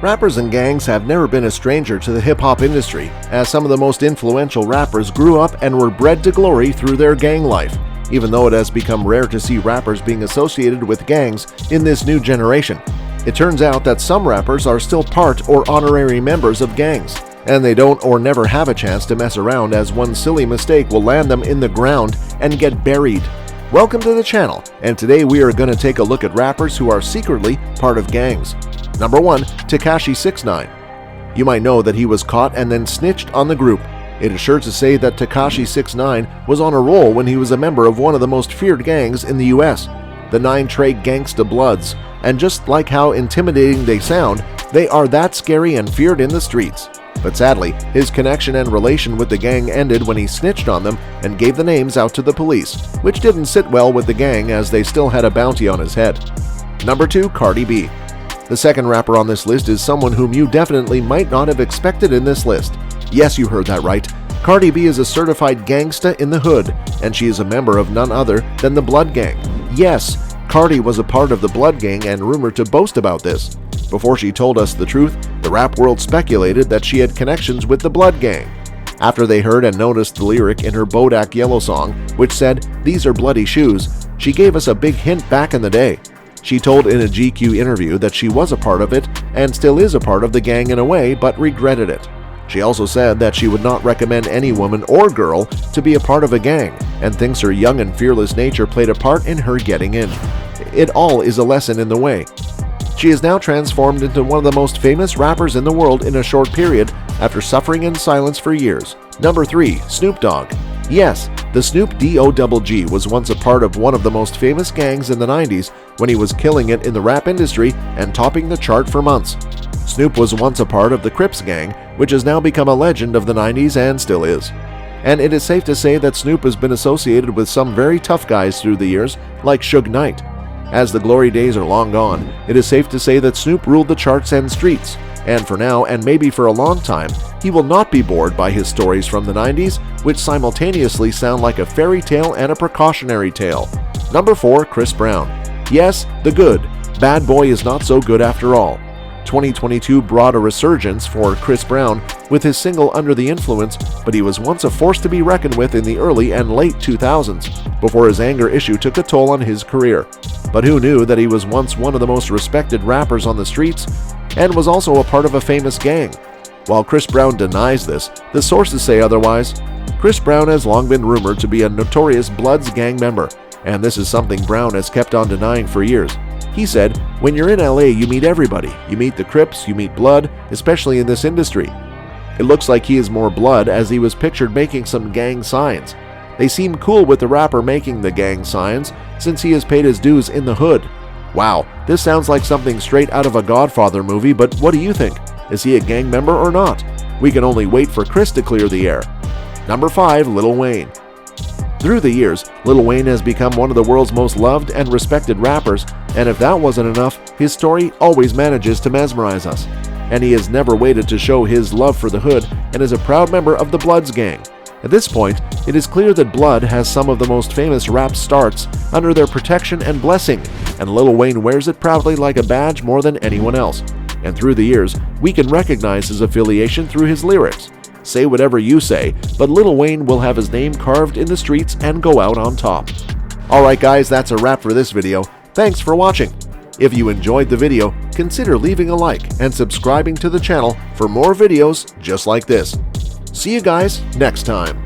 Rappers and gangs have never been a stranger to the hip-hop industry, as some of the most influential rappers grew up and were bred to glory through their gang life, even though it has become rare to see rappers being associated with gangs in this new generation. It turns out that some rappers are still part or honorary members of gangs, and they don't or never have a chance to mess around, as one silly mistake will land them in the ground and get buried. Welcome to the channel, and today we are going to take a look at rappers who are secretly part of gangs. Number 1. Takashi 6ix9ine. You might know that he was caught and then snitched on the group. It is sure to say that Takashi 6ix9ine was on a roll when he was a member of one of the most feared gangs in the US, the 9 Trey Gangsta Bloods, and just like how intimidating they sound, they are that scary and feared in the streets. But sadly, his connection and relation with the gang ended when he snitched on them and gave the names out to the police, which didn't sit well with the gang as they still had a bounty on his head. Number 2. Cardi B. The second rapper on this list is someone whom you definitely might not have expected in this list. Yes, you heard that right. Cardi B is a certified gangsta in the hood, and she is a member of none other than the Blood Gang. Yes, Cardi was a part of the Blood Gang and rumored to boast about this. Before she told us the truth, the rap world speculated that she had connections with the Blood Gang. After they heard and noticed the lyric in her Bodak Yellow song, which said, "These are bloody shoes," she gave us a big hint back in the day. She told in a GQ interview that she was a part of it and still is a part of the gang in a way, but regretted it. She also said that she would not recommend any woman or girl to be a part of a gang, and thinks her young and fearless nature played a part in her getting in. It all is a lesson in the way. She is now transformed into one of the most famous rappers in the world in a short period after suffering in silence for years. Number 3. Snoop Dogg. Yes, the Snoop Dogg was once a part of one of the most famous gangs in the 90s when he was killing it in the rap industry and topping the chart for months. Snoop was once a part of the Crips gang, which has now become a legend of the 90s and still is. And it is safe to say that Snoop has been associated with some very tough guys through the years, like Suge Knight. As the glory days are long gone, it is safe to say that Snoop ruled the charts and streets, and for now, and maybe for a long time, he will not be bored by his stories from the 90s, which simultaneously sound like a fairy tale and a precautionary tale. Number 4. Chris Brown. Yes, the good. Bad Boy is not so good after all. 2022 brought a resurgence for Chris Brown with his single Under the Influence, but he was once a force to be reckoned with in the early and late 2000s, before his anger issue took a toll on his career. But who knew that he was once one of the most respected rappers on the streets, and was also a part of a famous gang? While Chris Brown denies this, the sources say otherwise. Chris Brown has long been rumored to be a notorious Bloods gang member, and this is something Brown has kept on denying for years. He said, "When you're in LA, you meet everybody. You meet the Crips, you meet Blood, especially in this industry." It looks like he is more Blood, as he was pictured making some gang signs. They seem cool with the rapper making the gang signs, since he has paid his dues in the hood. Wow, this sounds like something straight out of a Godfather movie, but what do you think? Is he a gang member or not? We can only wait for Chris to clear the air. Number 5. Lil Wayne. Through the years, Lil Wayne has become one of the world's most loved and respected rappers, and if that wasn't enough, his story always manages to mesmerize us. And he has never waited to show his love for the hood and is a proud member of the Bloods gang. At this point, it is clear that Blood has some of the most famous rap starts under their protection and blessing, and Lil Wayne wears it proudly like a badge more than anyone else. And through the years, we can recognize his affiliation through his lyrics. Say whatever you say, but Lil Wayne will have his name carved in the streets and go out on top. Alright guys, that's a wrap for this video. Thanks for watching. If you enjoyed the video, consider leaving a like and subscribing to the channel for more videos just like this. See you guys next time.